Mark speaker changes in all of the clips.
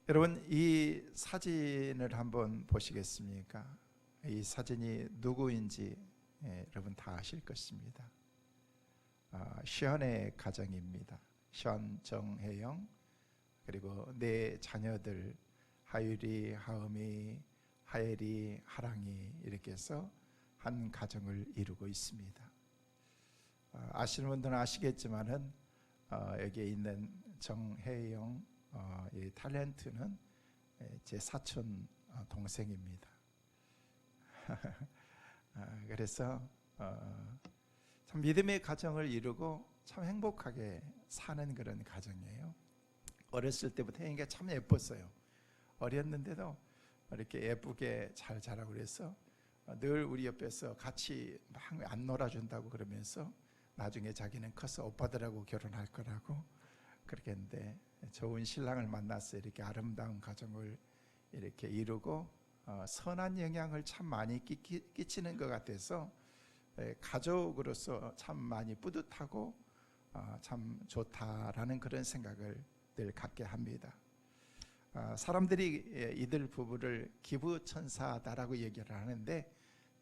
Speaker 1: 여러분, 이 사진을 한번 보시겠습니까? 이 사진이 누구인지 여러분 다 아실 것입니다. 시언의 가정입니다. 시언, 정혜영, 그리고 네 자녀들 하율이, 하음이, 하엘이, 하랑이, 이렇게 해서 한 가정을 이루고 있습니다. 아시는 분들은 아시겠지만은 여기에 있는 정혜영 이 탤런트는 제 사촌 동생입니다. 그래서 참 믿음의 가정을 이루고 참 행복하게 사는 그런 가정이에요. 어렸을 때부터 혜영이가 참 예뻤어요. 어렸는데도 이렇게 예쁘게 잘 자라고 그래서 늘 우리 옆에서 같이 막 안 놀아준다고 그러면서 나중에 자기는 커서 오빠들하고 결혼할 거라고 그렇게 했는데, 좋은 신랑을 만나서 이렇게 아름다운 가정을 이렇게 이루고 선한 영향을 참 많이 끼치는 것 같아서 가족으로서 참 많이 뿌듯하고 참 좋다라는 그런 생각을 늘 갖게 합니다. 사람들이 이들 부부를 기부천사다라고 얘기를 하는데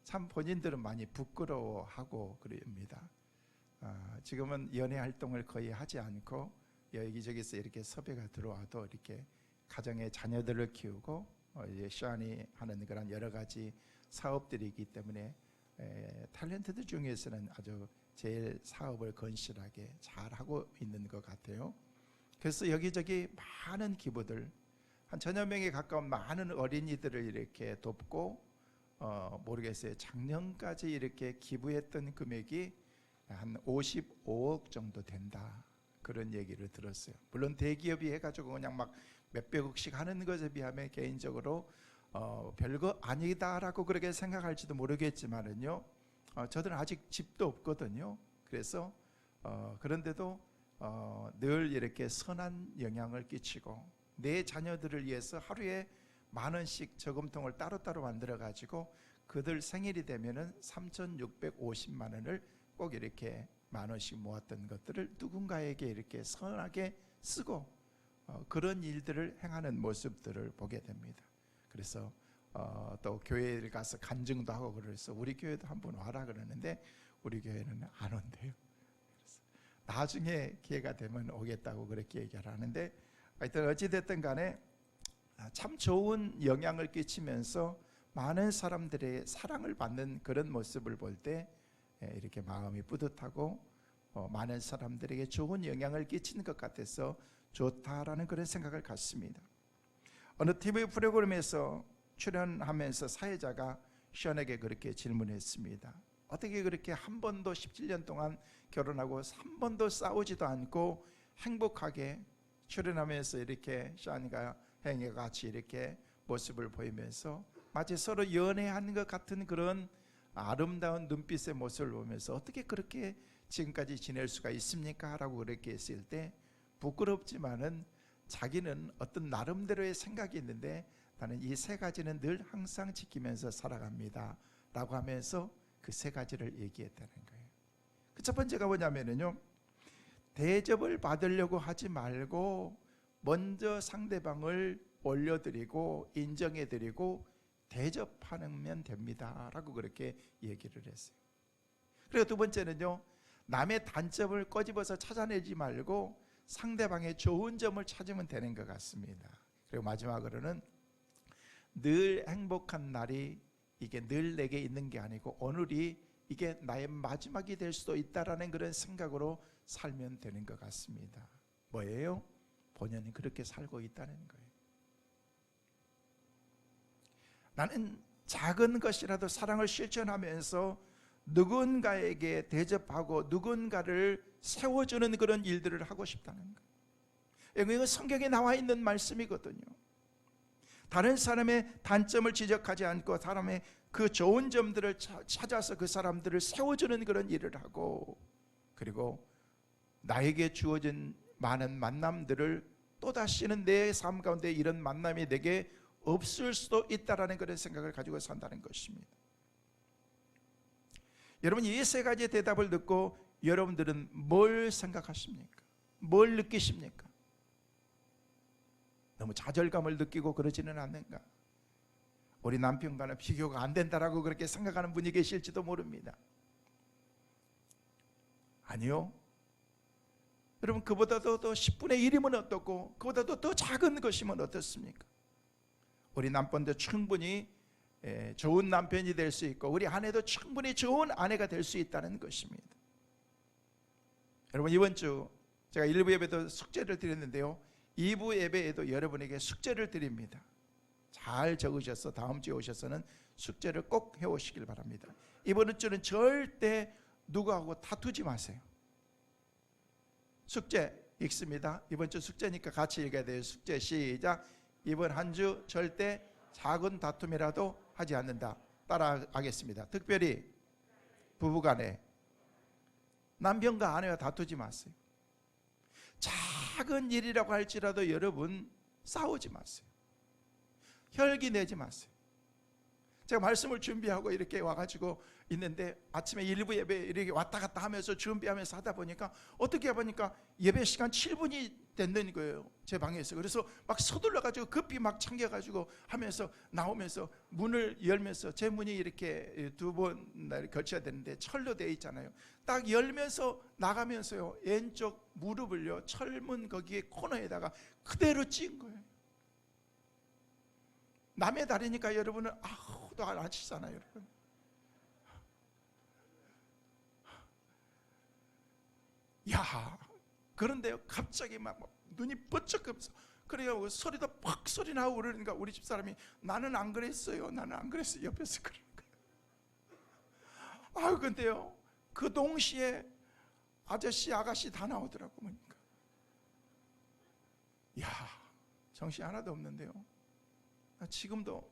Speaker 1: 참 본인들은 많이 부끄러워하고 그럽니다. 지금은 연애 활동을 거의 하지 않고 여기저기서 이렇게 섭외가 들어와도 이렇게 가정의 자녀들을 키우고 이제 시안이 하는 그런 여러 가지 사업들이 있기 때문에 탤런트들 중에서는 아주 제일 사업을 건실하게 잘하고 있는 것 같아요. 그래서 여기저기 많은 기부들, 한 천여 명에 가까운 많은 어린이들을 이렇게 돕고 모르겠어요. 작년까지 이렇게 기부했던 금액이 한 55억 정도 된다, 그런 얘기를 들었어요. 물론 대기업이 해가지고 그냥 막 몇백억씩 하는 것에 비하면 개인적으로 별거 아니다라고 그렇게 생각할지도 모르겠지만은요, 저들은 아직 집도 없거든요. 그래서 그런데도 늘 이렇게 선한 영향을 끼치고 내 자녀들을 위해서 하루에 10,000원씩 저금통을 따로따로 만들어 가지고 그들 생일이 되면은 3,650만 원을 꼭 이렇게 10,000원씩 모았던 것들을 누군가에게 이렇게 선하게 쓰고 그런 일들을 행하는 모습들을 보게 됩니다. 그래서 또 교회를 가서 간증도 하고 그래서 우리 교회도 한번 와라 그러는데 우리 교회는 안 온대요. 그래서 나중에 기회가 되면 오겠다고 그렇게 얘기를 하는데, 하여튼 어찌됐든 간에 참 좋은 영향을 끼치면서 많은 사람들의 사랑을 받는 그런 모습을 볼 때 이렇게 마음이 뿌듯하고 많은 사람들에게 좋은 영향을 끼치는 것 같아서 좋다라는 그런 생각을 갖습니다. 어느 TV 프로그램에서 출연하면서 사회자가 시언에게 그렇게 질문했습니다. 어떻게 그렇게 한 번도 17년 동안 결혼하고 한 번도 싸우지도 않고 행복하게 출연하면서 이렇게 시언이가 혜영이가 같이 이렇게 모습을 보이면서 마치 서로 연애하는 것 같은 그런 아름다운 눈빛의 모습을 보면서 어떻게 그렇게 지금까지 지낼 수가 있습니까? 라고 그렇게 했을 때 부끄럽지만은 자기는 어떤 나름대로의 생각이 있는데 나는 이 세 가지는 늘 항상 지키면서 살아갑니다 라고 하면서 그 세 가지를 얘기했다는 거예요. 그 첫 번째가 뭐냐면요, 대접을 받으려고 하지 말고 먼저 상대방을 올려드리고 인정해드리고 대접하면 됩니다 라고 그렇게 얘기를 했어요. 그리고 두 번째는요, 남의 단점을 꼬집어서 찾아내지 말고 상대방의 좋은 점을 찾으면 되는 것 같습니다. 그리고 마지막으로는 늘 행복한 날이 이게 늘 내게 있는 게 아니고 오늘이 이게 나의 마지막이 될 수도 있다라는 그런 생각으로 살면 되는 것 같습니다. 뭐예요? 본연이 그렇게 살고 있다는 거예요. 나는 작은 것이라도 사랑을 실천하면서 누군가에게 대접하고 누군가를 세워주는 그런 일들을 하고 싶다는 거예요. 이건 성경에 나와 있는 말씀이거든요. 다른 사람의 단점을 지적하지 않고 사람의 그 좋은 점들을 찾아서 그 사람들을 세워주는 그런 일을 하고, 그리고 나에게 주어진 많은 만남들을 또다시는 내 삶 가운데 이런 만남이 내게 없을 수도 있다라는 그런 생각을 가지고 산다는 것입니다. 여러분, 이 세 가지의 대답을 듣고 여러분들은 뭘 생각하십니까? 뭘 느끼십니까? 너무 좌절감을 느끼고 그러지는 않는가? 우리 남편과는 비교가 안 된다라고 그렇게 생각하는 분이 계실지도 모릅니다. 아니요. 여러분, 그보다도 더 10분의 1이면 어떻고 그보다도 더 작은 것이면 어떻습니까? 우리 남편도 충분히 좋은 남편이 될 수 있고 우리 아내도 충분히 좋은 아내가 될 수 있다는 것입니다. 여러분, 이번 주 제가 1부 예배도 숙제를 드렸는데요, 2부 예배에도 여러분에게 숙제를 드립니다. 잘 적으셔서 다음 주에 오셔서는 숙제를 꼭 해오시길 바랍니다. 이번 주는 절대 누구하고 다투지 마세요. 숙제 읽습니다. 이번 주 숙제니까 같이 읽어야 돼요. 숙제 시작. 이번 한 주 절대 작은 다툼이라도 하지 않는다. 따라하겠습니다. 특별히 부부간에 남편과 아내와 다투지 마세요. 작은 일이라고 할지라도 여러분 싸우지 마세요. 혈기 내지 마세요. 제가 말씀을 준비하고 이렇게 와가지고 있는데 아침에 1부 예배 이렇게 왔다 갔다 하면서 준비하면서 하다 보니까 어떻게 해보니까 예배 시간 7분이 됐는 거예요, 제 방에서. 그래서 막 서둘러가지고 급히 막 챙겨가지고 하면서 나오면서 문을 열면서, 제 문이 이렇게 두 번 걸쳐야 되는데 철로 되어 있잖아요. 딱 열면서 나가면서요, 왼쪽 무릎을요 철문 거기에 코너에다가 그대로 찐 거예요. 남의 다리니까 여러분은 아무도 안 치잖아요, 여러분. 야, 그런데요 갑자기 막 눈이 번쩍하면서 그래요, 소리도 팍 소리 나고 그러니까 우리 집사람이 나는 안 그랬어요, 나는 안 그랬어요, 옆에서 그러는 거예요. 근데요 그 동시에 아저씨 아가씨 다 나오더라고 보니까. 야, 정신 하나도 없는데요. 지금도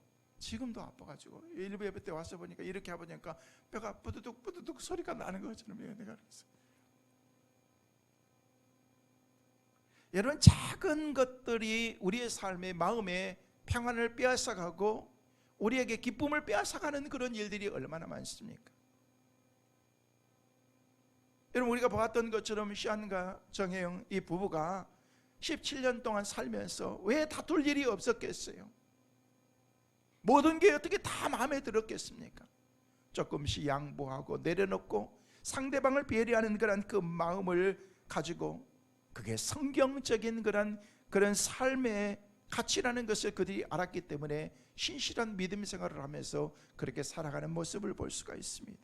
Speaker 1: 아파가지고 1부 예배 때 와서 보니까 이렇게 해보니까 뼈가 뿌드득 뿌드득 소리가 나는 것처럼 내가 그랬어요. 여러분, 작은 것들이 우리의 삶의 마음의 평안을 빼앗아가고 우리에게 기쁨을 빼앗아가는 그런 일들이 얼마나 많습니까? 여러분, 우리가 보았던 것처럼 시안과 정혜영 이 부부가 17년 동안 살면서 왜 다툴 일이 없었겠어요? 모든 게 어떻게 다 마음에 들었겠습니까? 조금씩 양보하고 내려놓고 상대방을 배려하는 그 마음을 가지고, 그게 성경적인 그런 삶의 가치라는 것을 그들이 알았기 때문에 신실한 믿음 생활을 하면서 그렇게 살아가는 모습을 볼 수가 있습니다.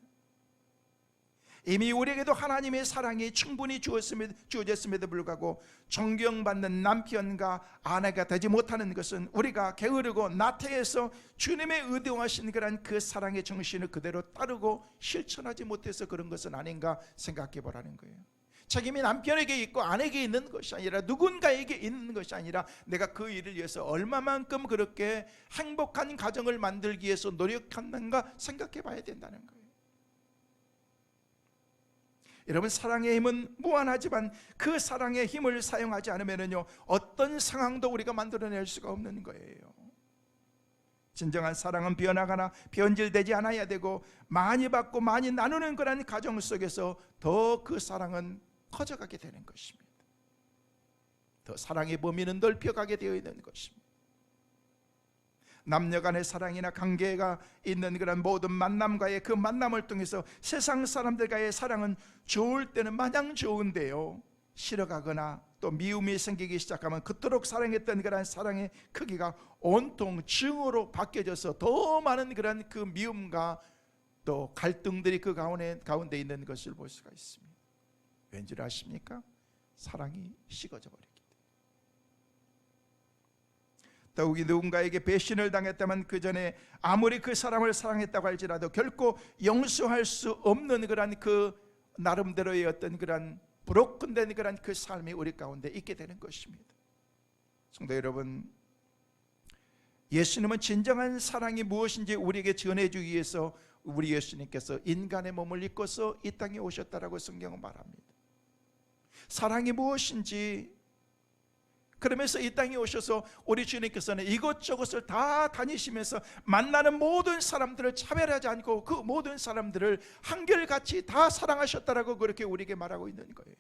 Speaker 1: 이미 우리에게도 하나님의 사랑이 충분히 주어졌음에도 불구하고 존경받는 남편과 아내가 되지 못하는 것은 우리가 게으르고 나태해서 주님의 의도하신 그 사랑의 정신을 그대로 따르고 실천하지 못해서 그런 것은 아닌가 생각해 보라는 거예요. 책임이 남편에게 있고 아내에게 있는 것이 아니라, 누군가에게 있는 것이 아니라 내가 그 일을 위해서 얼마만큼 그렇게 행복한 가정을 만들기 위해서 노력하는가 생각해 봐야 된다는 거예요. 여러분, 사랑의 힘은 무한하지만 그 사랑의 힘을 사용하지 않으면요 어떤 상황도 우리가 만들어낼 수가 없는 거예요. 진정한 사랑은 변하거나 변질되지 않아야 되고, 많이 받고 많이 나누는 그런 가정 속에서 더 그 사랑은 커져가게 되는 것입니다. 더 사랑의 범위는 넓혀가게 되어 있는 것입니다. 남녀 간의 사랑이나 관계가 있는 그런 모든 만남과의 그 만남을 통해서 세상 사람들과의 사랑은 좋을 때는 마냥 좋은데요, 싫어가거나 또 미움이 생기기 시작하면 그토록 사랑했던 그런 사랑의 크기가 온통 증오로 바뀌어져서 더 많은 그런 그 미움과 또 갈등들이 그 가운데 있는 것을 볼 수가 있습니다. 왠지 아십니까? 사랑이 식어져 버리기 때문에. 더욱이 누군가에게 배신을 당했다면 그 전에 아무리 그 사람을 사랑했다고 할지라도 결코 용서할 수 없는 그런 그 나름대로의 어떤 그런 브로큰된 그런 그 삶이 우리 가운데 있게 되는 것입니다. 성도 여러분, 예수님은 진정한 사랑이 무엇인지 우리에게 전해주기 위해서 우리 예수님께서 인간의 몸을 입고서 이 땅에 오셨다라고 성경은 말합니다. 사랑이 무엇인지, 그러면서 이 땅에 오셔서 우리 주님께서는 이곳저곳을 다 다니시면서 만나는 모든 사람들을 차별하지 않고 그 모든 사람들을 한결같이 다 사랑하셨다라고 그렇게 우리에게 말하고 있는 거예요.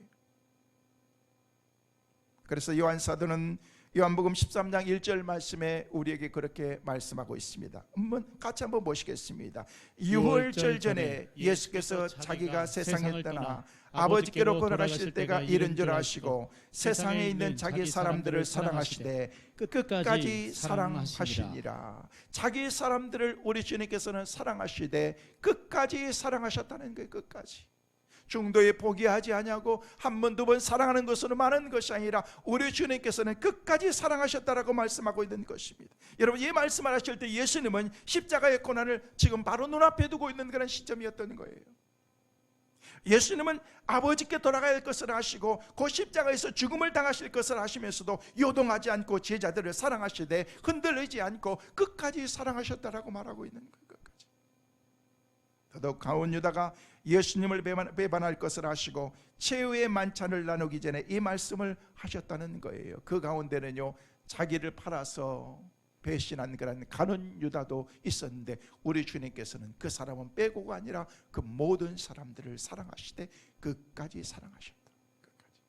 Speaker 1: 그래서 요한 사도는 요한복음 13장 1절 말씀에 우리에게 그렇게 말씀하고 있습니다. 같이 한번 보시겠습니다. 유월절 전에 예수께서 자기가 세상을 떠나 아버지께로 걸어가실 때가 이른 줄 아시고 세상에 있는 자기 사람들을 사랑하시되 끝까지 사랑하시니라. 자기 사람들을 우리 주님께서는 사랑하시되 끝까지 사랑하셨다는 거예요. 끝까지. 중도에 포기하지 아니하고 한 번, 두 번 사랑하는 것으로 많은 것이 아니라 우리 주님께서는 끝까지 사랑하셨다라고 말씀하고 있는 것입니다. 여러분, 이 말씀을 하실 때 예수님은 십자가의 고난을 지금 바로 눈앞에 두고 있는 그런 시점이었던 거예요. 예수님은 아버지께 돌아가야 할 것을 아시고 그 십자가에서 죽음을 당하실 것을 아시면서도 요동하지 않고 제자들을 사랑하시되 흔들리지 않고 끝까지 사랑하셨다라고 말하고 있는 거예요. 끝까지. 더더욱 가룟 유다가 예수님을 배반할 것을 아시고 최후의 만찬을 나누기 전에 이 말씀을 하셨다는 거예요. 그 가운데는요, 자기를 팔아서 배신한 그런 가룟 유다도 있었는데 우리 주님께서는 그 사람은 빼고가 아니라 그 모든 사람들을 사랑하시되 끝까지 사랑하셨다. 끝까지.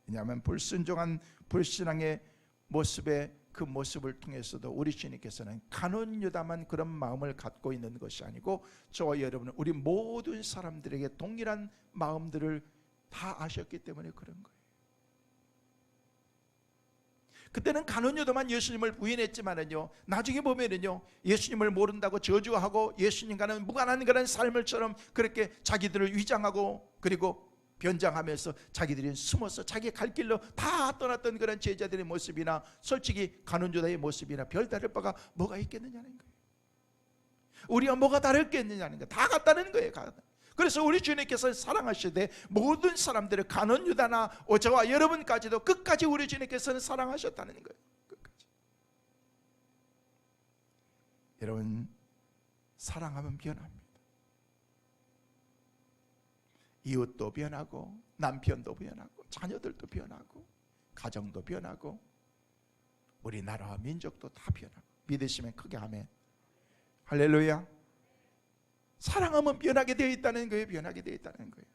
Speaker 1: 왜냐하면 불순종한 불신앙의 모습에 그 모습을 통해서도 우리 주님께서는 가룟 유다만 그런 마음을 갖고 있는 것이 아니고 저와 여러분은 우리 모든 사람들에게 동일한 마음들을 다 아셨기 때문에 그런 거예요. 그때는 가룟 유다만 예수님을 부인했지만은요, 나중에 보면은요, 예수님을 모른다고 저주하고 예수님과는 무관한 그런 삶을처럼 그렇게 자기들을 위장하고 그리고 변장하면서 자기들이 숨어서 자기 갈 길로 다 떠났던 그런 제자들의 모습이나 솔직히 가룟 유다의 모습이나 별다를 바가 뭐가 있겠느냐는 거예요. 우리와 뭐가 다르겠느냐는 거예요. 다 같다는 거예요. 그래서 우리 주님께서 사랑하시되 모든 사람들을 가룟 유다나 저와 여러분까지도 끝까지 우리 주님께서는 사랑하셨다는 거예요. 끝까지. 여러분, 사랑하면 변합니다. 이웃도 변하고 남편도 변하고 자녀들도 변하고 가정도 변하고 우리나라와 민족도 다 변하고. 믿으시면 크게 아멘. 할렐루야. 사랑하면 변하게 되어 있다는 거예요. 변하게 되어 있다는 거예요.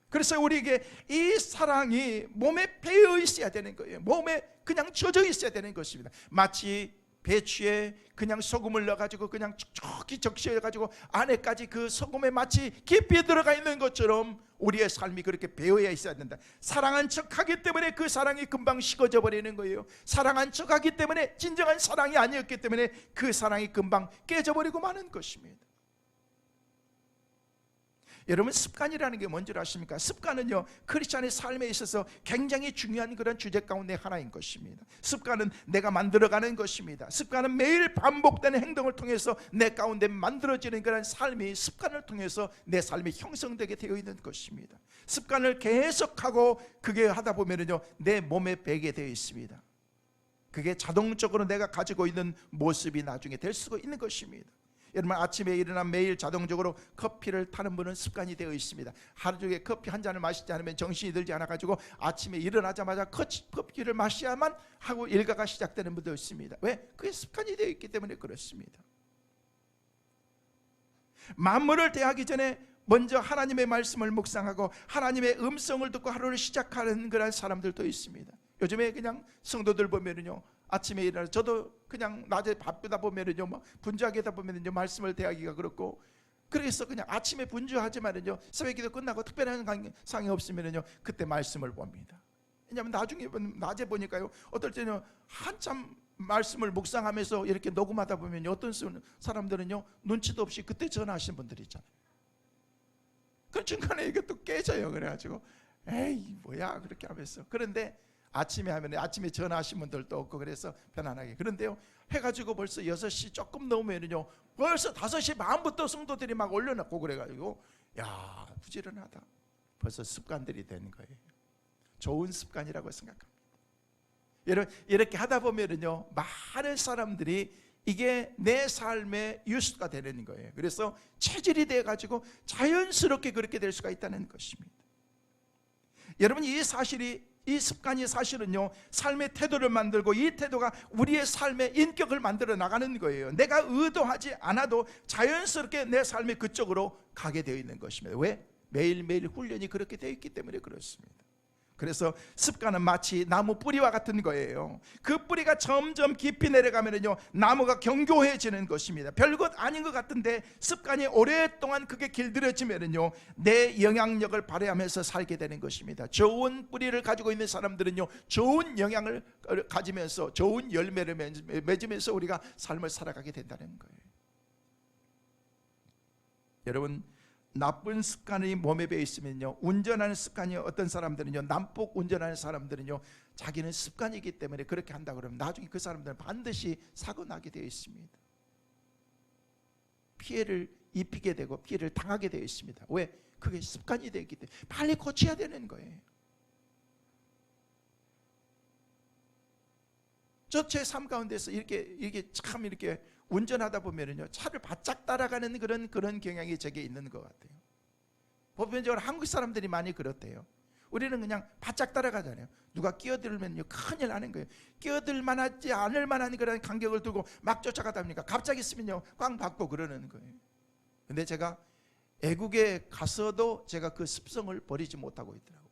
Speaker 1: 그래서 우리에게 이 사랑이 몸에 배어 있어야 되는 거예요. 몸에 그냥 젖어 있어야 되는 것입니다. 마치 배추에 그냥 소금을 넣어가지고 그냥 촉촉히 적셔가지고 안에까지 그 소금에 마치 깊이 들어가 있는 것처럼 우리의 삶이 그렇게 배어야 있어야 된다. 사랑한 척하기 때문에 그 사랑이 금방 식어져 버리는 거예요. 사랑한 척하기 때문에 진정한 사랑이 아니었기 때문에 그 사랑이 금방 깨져버리고 마는 것입니다. 여러분, 습관이라는 게 뭔지 아십니까? 습관은요, 크리스찬의 삶에 있어서 굉장히 중요한 그런 주제 가운데 하나인 것입니다. 습관은 내가 만들어가는 것입니다. 습관은 매일 반복되는 행동을 통해서 내 가운데 만들어지는 그런 삶이 습관을 통해서 내 삶이 형성되게 되어 있는 것입니다. 습관을 계속하고 그게 하다 보면은요, 내 몸에 배게 되어 있습니다. 그게 자동적으로 내가 가지고 있는 모습이 나중에 될 수가 있는 것입니다. 여러분, 아침에 일어나 매일 자동적으로 커피를 타는 분은 습관이 되어 있습니다. 하루 종일 커피 한 잔을 마시지 않으면 정신이 들지 않아가지고 아침에 일어나자마자 커피를 마셔야만 하고 일과가 시작되는 분도 있습니다. 왜? 그게 습관이 되어 있기 때문에 그렇습니다. 만물을 대하기 전에 먼저 하나님의 말씀을 묵상하고 하나님의 음성을 듣고 하루를 시작하는 그런 사람들도 있습니다. 요즘에 그냥 성도들 보면은요, 아침에 일어나서 저도 그냥 낮에 바쁘다 보면은요, 분주하게 하다 보면은요, 말씀을 대하기가 그렇고, 그래서 그냥 아침에 분주하지만은요, 새벽기도 끝나고 특별한 상이 없으면은요, 그때 말씀을 봅니다. 왜냐하면 나중에 낮에 보니까요, 어떨 때는 한참 말씀을 묵상하면서 이렇게 녹음하다 보면 어떤 사람들은요, 눈치도 없이 그때 전화하신 분들이 있잖아요. 그 중간에 이게 또 깨져요. 그래가지고 에이 뭐야 그렇게 하면서. 그런데 아침에 하면 아침에 전화하신 분들도 없고 그래서 편안하게. 그런데요, 해가지고 벌써 6시 조금 넘으면요, 벌써 5시 반부터 성도들이 막 올려놓고 그래가지고 야, 부지런하다. 벌써 습관들이 된 거예요. 좋은 습관이라고 생각합니다. 이렇게 하다 보면요, 많은 사람들이 이게 내 삶의 유수가 되는 거예요. 그래서 체질이 돼가지고 자연스럽게 그렇게 될 수가 있다는 것입니다. 여러분, 이 습관이 사실은요, 삶의 태도를 만들고 이 태도가 우리의 삶의 인격을 만들어 나가는 거예요. 내가 의도하지 않아도 자연스럽게 내 삶이 그쪽으로 가게 되어 있는 것입니다. 왜? 매일매일 훈련이 그렇게 되어 있기 때문에 그렇습니다. 그래서 습관은 마치 나무 뿌리와 같은 거예요. 그 뿌리가 점점 깊이 내려가면요, 나무가 견고해지는 것입니다. 별것 아닌 것 같은데 습관이 오랫동안 그게 길들여지면요, 내 영향력을 발휘하면서 살게 되는 것입니다. 좋은 뿌리를 가지고 있는 사람들은요, 좋은 영향을 가지면서 좋은 열매를 맺으면서 우리가 삶을 살아가게 된다는 거예요. 여러분, 나쁜 습관이 몸에 배어 있으면요, 운전하는 습관이 어떤 사람들은요, 난폭 운전하는 사람들은요, 자기는 습관이기 때문에 그렇게 한다 그러면 나중에 그 사람들은 반드시 사고 나게 되어 있습니다. 피해를 입히게 되고 피해를 당하게 되어 있습니다. 왜? 그게 습관이 되기 때문에 빨리 고쳐야 되는 거예요. 저 제 삶 가운데서 이렇게 참 이렇게 운전하다 보면은요, 차를 바짝 따라가는 그런 경향이 제게 있는 것 같아요. 보편적으로 한국 사람들이 많이 그렇대요. 우리는 그냥 바짝 따라가잖아요. 누가 끼어들면요, 큰일 나는 거예요. 끼어들 만하지 않을 만한 그런 간격을 두고 막 쫓아가다 보니까 갑자기 있으면요, 꽝 받고 그러는 거예요. 근데 제가 애국에 가서도 제가 그 습성을 버리지 못하고 있더라고요.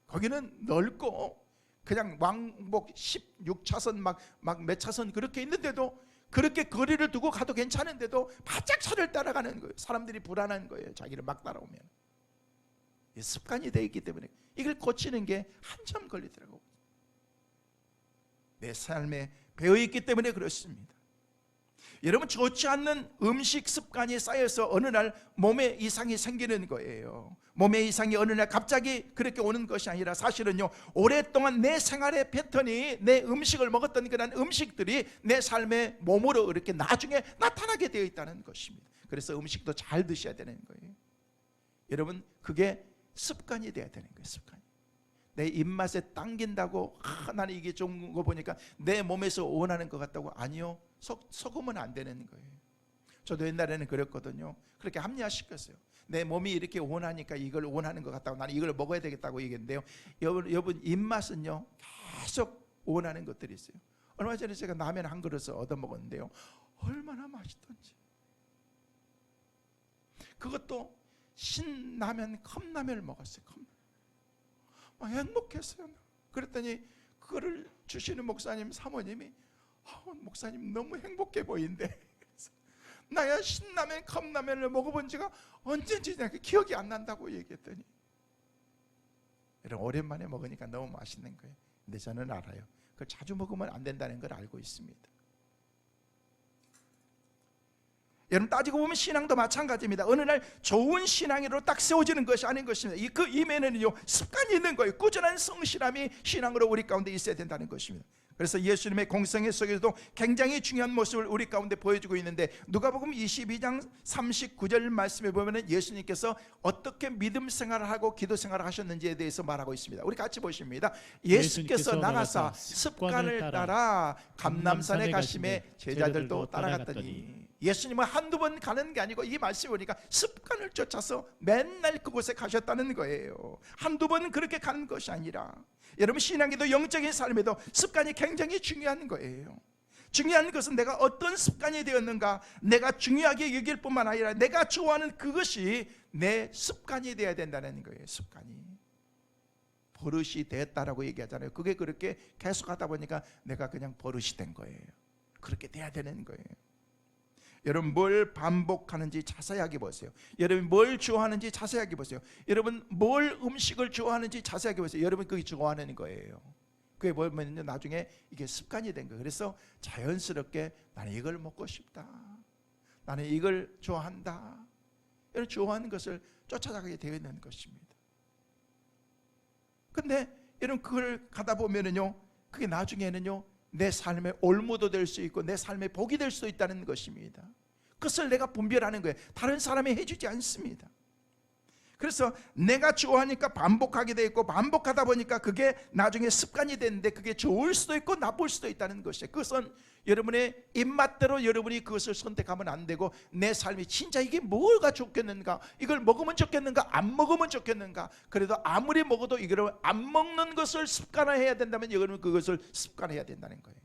Speaker 1: 거기는 넓고 그냥 왕복 16차선 막 몇 차선 그렇게 있는데도, 그렇게 거리를 두고 가도 괜찮은데도 바짝 차를 따라가는 거예요. 사람들이 불안한 거예요. 자기를 막 따라오면. 습관이 되어 있기 때문에 이걸 고치는 게 한참 걸리더라고요. 내 삶에 배어있기 때문에 그렇습니다. 여러분, 좋지 않는 음식 습관이 쌓여서 어느 날 몸에 이상이 생기는 거예요. 몸에 이상이 어느 날 갑자기 그렇게 오는 것이 아니라 사실은요, 오랫동안 내 생활의 패턴이, 내 음식을 먹었던 그런 음식들이 내 삶의 몸으로 이렇게 나중에 나타나게 되어 있다는 것입니다. 그래서 음식도 잘 드셔야 되는 거예요. 여러분, 그게 습관이 되어야 되는 거예요. 습관. 내 입맛에 당긴다고 나는 이게 좋은 거 보니까 내 몸에서 원하는 것 같다고, 아니요, 속으면 안 되는 거예요. 저도 옛날에는 그랬거든요. 그렇게 합리화시켰어요. 내 몸이 이렇게 원하니까 이걸 원하는 것 같다고, 나는 이걸 먹어야 되겠다고 얘기했는데요, 여러분 입맛은요, 계속 원하는 것들이 있어요. 얼마 전에 제가 라면 한 그릇을 얻어 먹었는데요, 얼마나 맛있던지. 그것도 신라면, 컵라면을 먹었어요. 행복했어요. 그랬더니 그거를 주시는 목사님 사모님이, 목사님 너무 행복해 보이는데, 나야 신라면, 컵라면을 먹어본 지가 언제인지 기억이 안 난다고 얘기했더니, 오랜만에 먹으니까 너무 맛있는 거예요. 근데 저는 알아요. 그걸 자주 먹으면 안 된다는 걸 알고 있습니다. 여러분, 따지고 보면 신앙도 마찬가지입니다. 어느 날 좋은 신앙으로 딱 세워지는 것이 아닌 것입니다. 그 이면에는요, 습관이 있는 거예요. 꾸준한 성실함이 신앙으로 우리 가운데 있어야 된다는 것입니다. 그래서 예수님의 공생애 속에서도 굉장히 중요한 모습을 우리 가운데 보여주고 있는데, 누가복음 22장 39절 말씀에 보면 예수님께서 어떻게 믿음 생활을 하고 기도 생활을 하셨는지에 대해서 말하고 있습니다. 우리 같이 보십니다. 예수께서 나가사 습관을 따라 감람산에 가심에 제자들도 따라갔더니, 예수님은 한두 번 가는 게 아니고 이 말씀이 보니까 습관을 쫓아서 맨날 그곳에 가셨다는 거예요. 한두 번 그렇게 가는 것이 아니라, 여러분, 신앙에도 영적인 삶에도 습관이 굉장히 중요한 거예요. 중요한 것은 내가 어떤 습관이 되었는가, 내가 중요하게 여길 뿐만 아니라 내가 좋아하는 그것이 내 습관이 되어야 된다는 거예요. 습관이 버릇이 됐다라고 얘기하잖아요. 그게 그렇게 계속 하다 보니까 내가 그냥 버릇이 된 거예요. 그렇게 돼야 되는 거예요. 여러분, 뭘 반복하는지 자세하게 보세요. 여러분, 뭘 좋아하는지 자세하게 보세요. 여러분, 뭘 음식을 좋아하는지 자세하게 보세요. 여러분, 그게 좋아하는 거예요. 그게 보면 나중에 이게 습관이 된 거예요. 그래서 자연스럽게 나는 이걸 먹고 싶다, 나는 이걸 좋아한다, 이런 좋아하는 것을 쫓아가게 되어 있는 것입니다. 근데 여러분, 그걸 가다 보면은요, 그게 나중에는요, 내 삶의 올무도 될 수 있고 내 삶의 복이 될 수 있다는 것입니다. 그것을 내가 분별하는 거예요. 다른 사람이 해주지 않습니다. 그래서 내가 좋아하니까 반복하게 돼 있고, 반복하다 보니까 그게 나중에 습관이 되는데, 그게 좋을 수도 있고 나쁠 수도 있다는 것이에요. 그것은 여러분의 입맛대로 여러분이 그것을 선택하면 안 되고, 내 삶이 진짜 이게 뭐가 좋겠는가, 이걸 먹으면 좋겠는가, 안 먹으면 좋겠는가, 그래도 아무리 먹어도 이걸 안 먹는 것을 습관화해야 된다면 여러분 그것을 습관해야 된다는 거예요.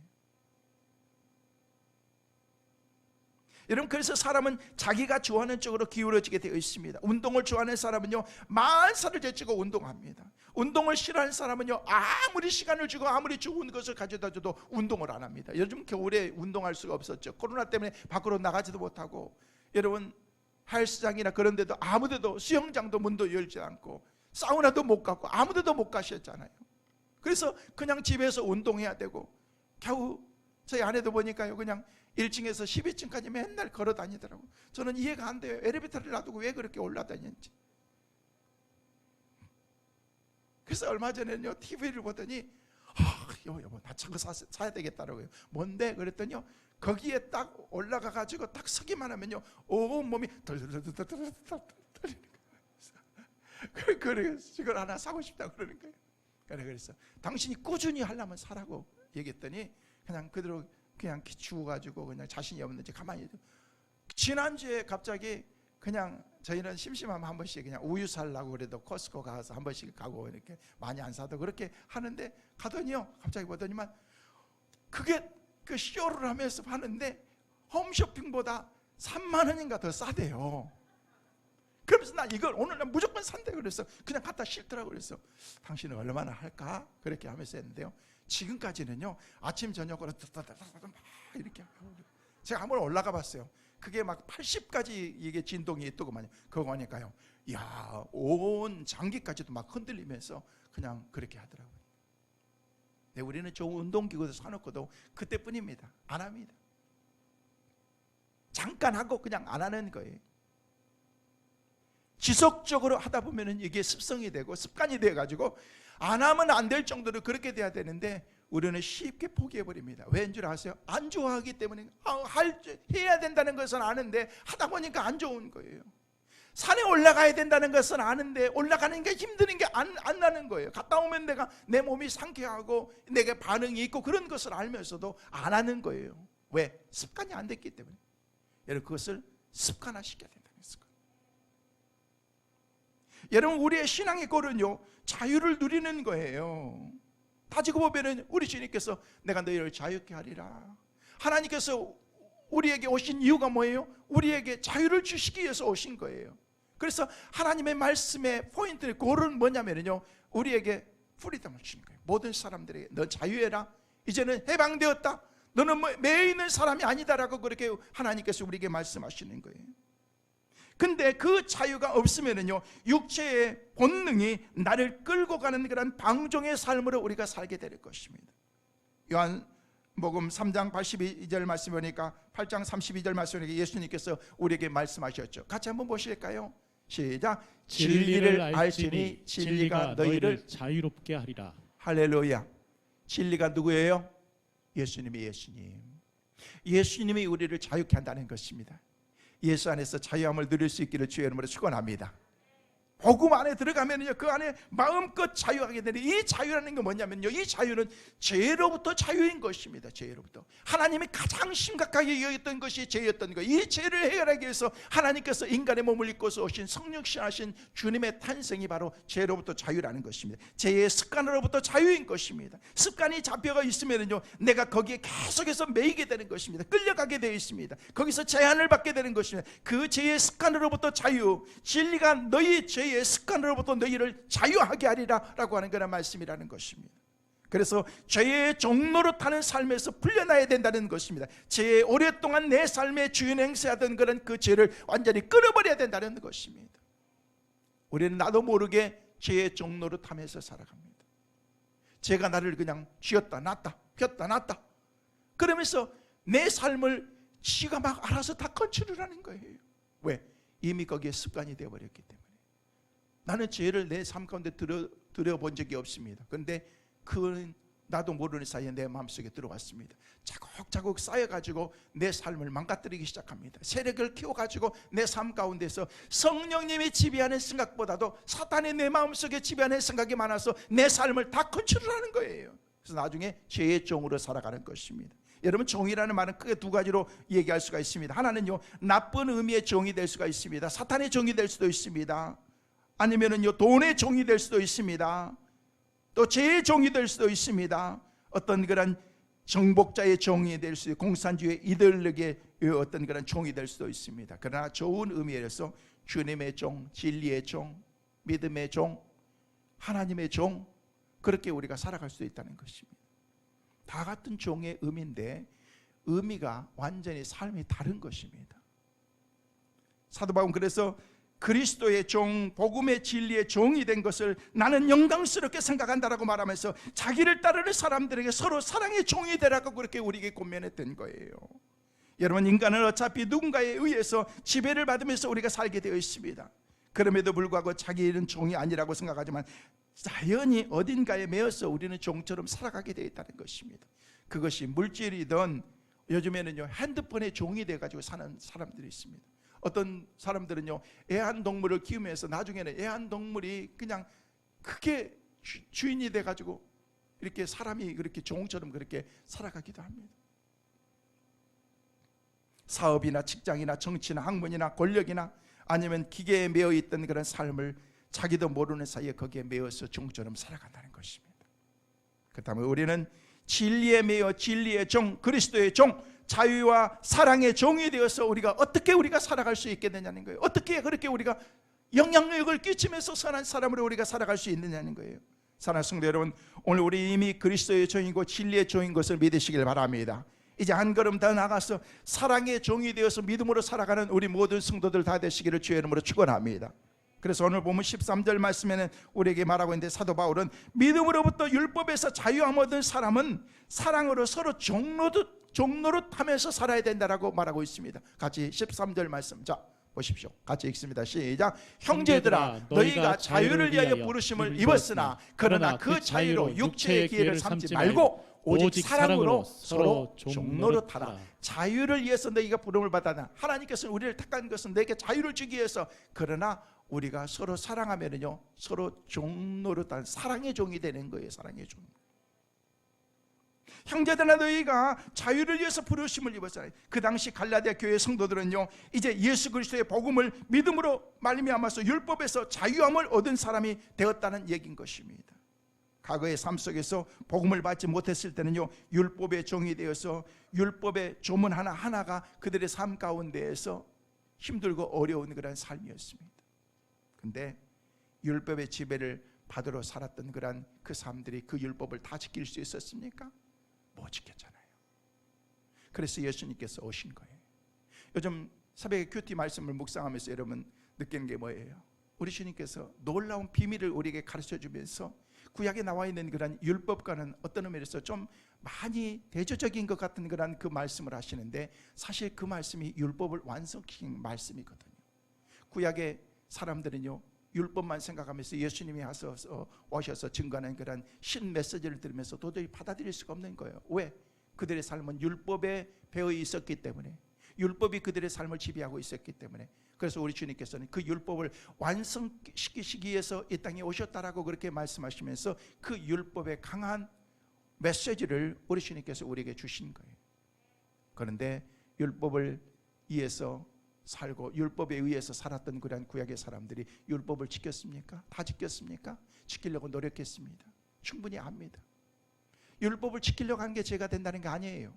Speaker 1: 여러분, 그래서 사람은 자기가 좋아하는 쪽으로 기울어지게 되어 있습니다. 운동을 좋아하는 사람은요 만사를 제치고 운동합니다. 운동을 싫어하는 사람은요 아무리 시간을 주고 아무리 좋은 것을 가져다 줘도 운동을 안 합니다. 요즘 겨울에 운동할 수가 없었죠. 코로나 때문에 밖으로 나가지도 못하고, 여러분 헬스장이나 그런 데도 아무 데도, 수영장도 문도 열지 않고 사우나도 못 갔고 아무 데도 못 가셨잖아요. 그래서 그냥 집에서 운동해야 되고, 겨우 저희 아내도 보니까요 그냥 1층에서 12층까지 맨날 걸어 다니더라고. 저는 이해가 안 돼요. 엘리베이터를 놔두고 왜 그렇게 올라다니는지. 그래서 얼마 전에는요 TV를 보더니 여보 나 저거 사야 되겠다라고요. 뭔데? 그랬더니요 거기에 딱 올라가 가지고 딱 서기만 하면요 온 몸이 덜덜덜덜덜 떨리는 거예요. 그래서 이걸 하나 사고 싶다고 그러는 거예요. 그래서 당신이 꾸준히 하려면 사라고 얘기했더니 그냥 그대로 그냥 죽어가지고 그냥 자신이 없는지 가만히 있어. 지난주에 갑자기 그냥 저희는 심심하면 한 번씩 그냥 우유 살라고 그래도 코스코 가서 한 번씩 가고, 이렇게 많이 안 사도 그렇게 하는데 가더니요 갑자기 보더니만 그게 그 쇼를 하면서 하는데 홈쇼핑보다 3만 원인가 더 싸대요. 그러면서 나 이걸 오늘 난 무조건 산대 그랬어. 그냥 갖다 싫더라고. 그랬어. 당신은 얼마나 할까? 그렇게 하면서 했는데요 지금까지는요 아침 저녁으로 막 이렇게 제가 한번 올라가 봤어요. 그게 막 80까지 이게 진동이 있더구만요. 그거 보니까요 야, 온 장기까지도 막 흔들리면서 그냥 그렇게 하더라고요. 근데 우리는 좋은 운동기구도 사놓고도 그때뿐입니다. 안 합니다. 잠깐 하고 그냥 안 하는 거예요. 지속적으로 하다 보면은 이게 습성이 되고 습관이 되어 가지고 안 하면 안 될 정도로 그렇게 돼야 되는데 우리는 쉽게 포기해 버립니다. 왠 줄 아세요? 안 좋아하기 때문에. 해야 된다는 것은 아는데 하다 보니까 안 좋은 거예요. 산에 올라가야 된다는 것은 아는데 올라가는 게 힘드는 게 안 나는 거예요. 갔다 오면 내 몸이 상쾌하고 내게 반응이 있고 그런 것을 알면서도 안 하는 거예요. 왜? 습관이 안 됐기 때문에. 여러분 그것을 습관화시켜야 된다는 거예요. 여러분 우리의 신앙의 꼴은요 자유를 누리는 거예요. 따지고 보면은 우리 주님께서 내가 너희를 자유케 하리라. 하나님께서 우리에게 오신 이유가 뭐예요? 우리에게 자유를 주시기 위해서 오신 거예요. 그래서 하나님의 말씀의 포인트는 골은 뭐냐면요 우리에게 프리덤을 주는 거예요. 모든 사람들에게 너 자유해라. 이제는 해방되었다. 너는 매여 있는 사람이 아니다라고 그렇게 하나님께서 우리에게 말씀하시는 거예요. 근데 그 자유가 없으면은요 육체의 본능이 나를 끌고 가는 그런 방종의 삶으로 우리가 살게 될 것입니다. 요한복음 3장 82절 말씀 보니까 8장 32절 말씀 보니까 예수님께서 우리에게 말씀하셨죠. 같이 한번 보실까요? 시작. 진리를 알지니 진리가 너희를
Speaker 2: 자유롭게 하리라.
Speaker 1: 할렐루야. 진리가 누구예요? 예수님이 예수님이 우리를 자유케 한다는 것입니다. 예수 안에서 자유함을 누릴 수 있기를 주의 이름으로 축원합니다. 복음 안에 들어가면요 그 안에 마음껏 자유하게 되는 이 자유라는 게 뭐냐면요 이 자유는 죄로부터 자유인 것입니다. 죄로부터 하나님이 가장 심각하게 여겼던 것이 죄였던 것. 이 죄를 해결하기 위해서 하나님께서 인간의 몸을 입고서 오신 성육신하신 주님의 탄생이 바로 죄로부터 자유라는 것입니다. 죄의 습관으로부터 자유인 것입니다. 습관이 잡혀가 있으면요 내가 거기에 계속해서 매이게 되는 것입니다. 끌려가게 되어 있습니다. 거기서 제한을 받게 되는 것입니다. 그 죄의 습관으로부터 자유, 진리가 너희 죄의 습관으로부터 너희를 자유하게 하리라 라고 하는 그런 말씀이라는 것입니다. 그래서 죄의 종로로 타는 삶에서 풀려나야 된다는 것입니다. 죄의 오랫동안 내 삶의 주인 행세하던 그런 그 죄를 완전히 끊어버려야 된다는 것입니다. 우리는 나도 모르게 죄의 종로로 타면서 살아갑니다. 죄가 나를 그냥 쥐었다 놨다 폈다 놨다 그러면서 내 삶을 지가 막 알아서 다 컨트롤 하는 거예요. 왜? 이미 거기에 습관이 되어버렸기 때문에. 나는 죄를 내 삶 가운데 들여본 적이 없습니다. 그런데 그건 나도 모르는 사이에 내 마음속에 들어왔습니다. 차곡차곡 쌓여가지고 내 삶을 망가뜨리기 시작합니다. 세력을 키워가지고 내 삶 가운데서 성령님이 지배하는 생각보다도 사탄이 내 마음속에 지배하는 생각이 많아서 내 삶을 다 컨트롤하는 거예요. 그래서 나중에 죄의 종으로 살아가는 것입니다. 여러분 종이라는 말은 크게 두 가지로 얘기할 수가 있습니다. 하나는요 나쁜 의미의 종이 될 수가 있습니다. 사탄의 종이 될 수도 있습니다. 아니면은요 돈의 종이 될 수도 있습니다. 또 죄의 종이 될 수도 있습니다. 어떤 그런 정복자의 종이 될 수 있고 공산주의 이데올로기의 어떤 그런 종이 될 수도 있습니다. 그러나 좋은 의미에서 주님의 종, 진리의 종, 믿음의 종, 하나님의 종, 그렇게 우리가 살아갈 수 있다는 것입니다. 다 같은 종의 의미인데 의미가 완전히 삶이 다른 것입니다. 사도 바울은 그래서 그리스도의 종, 복음의 진리의 종이 된 것을 나는 영광스럽게 생각한다라고 말하면서 자기를 따르는 사람들에게 서로 사랑의 종이 되라고 그렇게 우리에게 권면했던 거예요. 여러분, 인간은 어차피 누군가에 의해서 지배를 받으면서 우리가 살게 되어 있습니다. 그럼에도 불구하고 자기는 종이 아니라고 생각하지만 자연히 어딘가에 매여서 우리는 종처럼 살아가게 되어 있다는 것입니다. 그것이 물질이든 요즘에는요 핸드폰의 종이 돼가지고 사는 사람들이 있습니다. 어떤 사람들은요 애완동물을 키우면서 나중에는 애완동물이 그냥 크게 주인이 돼가지고 이렇게 사람이 그렇게 종처럼 그렇게 살아가기도 합니다. 사업이나 직장이나 정치나 학문이나 권력이나 아니면 기계에 매여 있던 그런 삶을 자기도 모르는 사이에 거기에 매여서 종처럼 살아간다는 것입니다. 그렇다면 우리는 진리에 매여 진리의 종, 그리스도의 종, 자유와 사랑의 종이 되어서 어떻게 우리가 살아갈 수 있겠느냐는 거예요. 어떻게 그렇게 우리가 영향력을 끼치면서 선한 사람으로 우리가 살아갈 수 있느냐는 거예요. 사랑하는 성도 여러분, 오늘 우리 이미 그리스도의 종이고 진리의 종인 것을 믿으시길 바랍니다. 이제 한 걸음 더 나가서 사랑의 종이 되어서 믿음으로 살아가는 우리 모든 성도들 다 되시기를 주의 이름으로 축원합니다. 그래서 오늘 보면 13절 말씀에는 우리에게 말하고 있는데 사도 바울은 믿음으로부터 율법에서 자유함 얻은 사람은 사랑으로 서로 종노릇하면서 살아야 된다라고 말하고 있습니다. 같이 13절 말씀 자 보십시오. 같이 읽습니다. 시작. 형제들아 너희가 자유를 위하여 부르심을 입었으나 그러나 그 자유로 육체의 기회를 삼지 말고 오직 사랑으로 서로 종노릇하라. 자유를 위해서 너희가 부름을 받았다. 하나님께서는 우리를 택한 것은 너에게 자유를 주기 위해서. 그러나 우리가 서로 사랑하면은요 서로 종노릇한 사랑의 종이 되는 거예요. 사랑의 종. 형제들아 너희가 자유를 위해서 부르심을 입었어요. 그 당시 갈라디아 교회 성도들은요 이제 예수 그리스도의 복음을 믿음으로 말미암아서 율법에서 자유함을 얻은 사람이 되었다는 얘기인 것입니다. 과거의 삶 속에서 복음을 받지 못했을 때는요 율법의 종이 되어서 율법의 조문 하나하나가 그들의 삶 가운데에서 힘들고 어려운 그런 삶이었습니다. 근데 율법의 지배를 받으러 살았던 그런 그 사람들이 그 율법을 다 지킬 수 있었습니까? 못 지켰잖아요. 그래서 예수님께서 오신 거예요. 요즘 새벽에 큐티 말씀을 묵상하면서 여러분 느끼는 게 뭐예요? 우리 주님께서 놀라운 비밀을 우리에게 가르쳐 주면서 구약에 나와 있는 그런 율법과는 어떤 의미에서 좀 많이 대조적인 것 같은 그런 그 말씀을 하시는데 사실 그 말씀이 율법을 완성시킨 말씀이거든요. 구약의 사람들은요 율법만 생각하면서 예수님이 오셔서 증거하는 그런 신 메시지를 들으면서 도저히 받아들일 수가 없는 거예요. 왜? 그들의 삶은 율법에 배어 있었기 때문에, 율법이 그들의 삶을 지배하고 있었기 때문에. 그래서 우리 주님께서는 그 율법을 완성시키시기 위해서 이 땅에 오셨다라고 그렇게 말씀하시면서 그 율법의 강한 메시지를 우리 주님께서 우리에게 주신 거예요. 그런데 율법을 위해서 살고 율법에 의해서 살았던 그런 구약의 사람들이 율법을 지켰습니까? 다 지켰습니까? 지키려고 노력했습니다. 충분히 압니다. 율법을 지키려고 한 게 죄가 된다는 게 아니에요.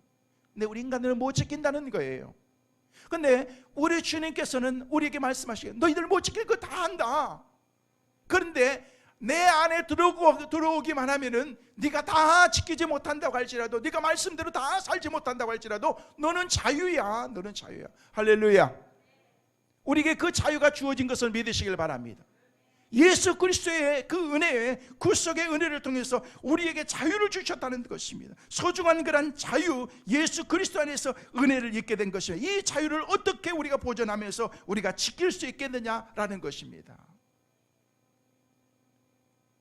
Speaker 1: 근데 우리 인간들은 못 지킨다는 거예요. 근데 우리 주님께서는 우리에게 말씀하시기에 너희들 못 지킬 거 다 한다. 그런데 내 안에 들어오기만 하면은 네가 다 지키지 못한다고 할지라도, 네가 말씀대로 다 살지 못한다고 할지라도 너는 자유야. 너는 자유야. 할렐루야. 우리에게 그 자유가 주어진 것을 믿으시길 바랍니다. 예수 그리스도의 그 은혜의 구속의 은혜를 통해서 우리에게 자유를 주셨다는 것입니다. 소중한 그런 자유, 예수 그리스도 안에서 은혜를 입게 된 것입니다. 이 자유를 어떻게 우리가 보존하면서 우리가 지킬 수 있겠느냐라는 것입니다.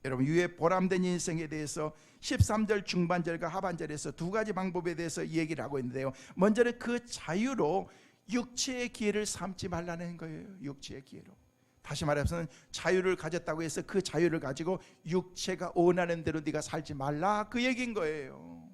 Speaker 1: 여러분, 유의 보람된 인생에 대해서 13절 중반절과 하반절에서 두 가지 방법에 대해서 얘기를 하고 있는데요, 먼저는 그 자유로 육체의 기회를 삼지 말라는 거예요. 육체의 기회로. 다시 말해서는 자유를 가졌다고 해서 그 자유를 가지고 육체가 원하는 대로 네가 살지 말라, 그 얘기인 거예요.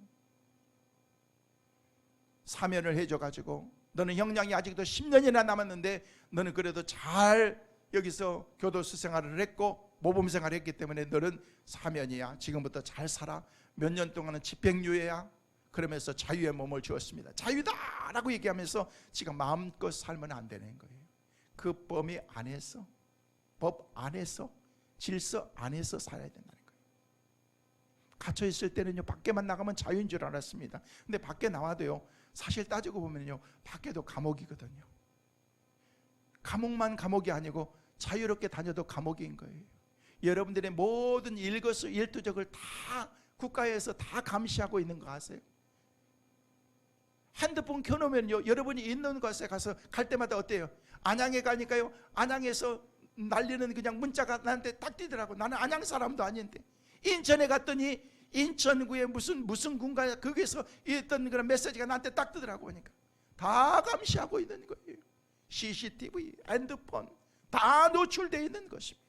Speaker 1: 사면을 해줘가지고 너는 형량이 아직도 10년이나 남았는데 너는 그래도 잘 여기서 교도소 생활을 했고 모범 생활을 했기 때문에 너는 사면이야. 지금부터 잘 살아. 몇 년 동안은 집행유예야. 그러면서 자유의 몸을 주었습니다. 자유다라고 얘기하면서 지금 마음껏 살면 안 되는 거예요. 그 범위 안에서, 법 안에서, 질서 안에서 살아야 된다는 거예요. 갇혀 있을 때는요, 밖에만 나가면 자유인 줄 알았습니다. 근데 밖에 나와도요, 사실 따지고 보면요, 밖에도 감옥이거든요. 감옥만 감옥이 아니고 자유롭게 다녀도 감옥인 거예요. 여러분들의 모든 일거수일투족을 다 국가에서 다 감시하고 있는 거 아세요? 핸드폰 켜놓으면요, 여러분이 있는 곳에 가서 갈 때마다 어때요? 안양에 가니까요, 안양에서 날리는 그냥 문자가 나한테 딱 뛰더라고. 나는 안양 사람도 아닌데. 인천에 갔더니 인천구에 무슨 군가 거기서 있던 그런 메시지가 나한테 딱 뜨더라고. 그러니까 다 감시하고 있는 거예요. CCTV, 핸드폰 다 노출되어 있는 것입니다.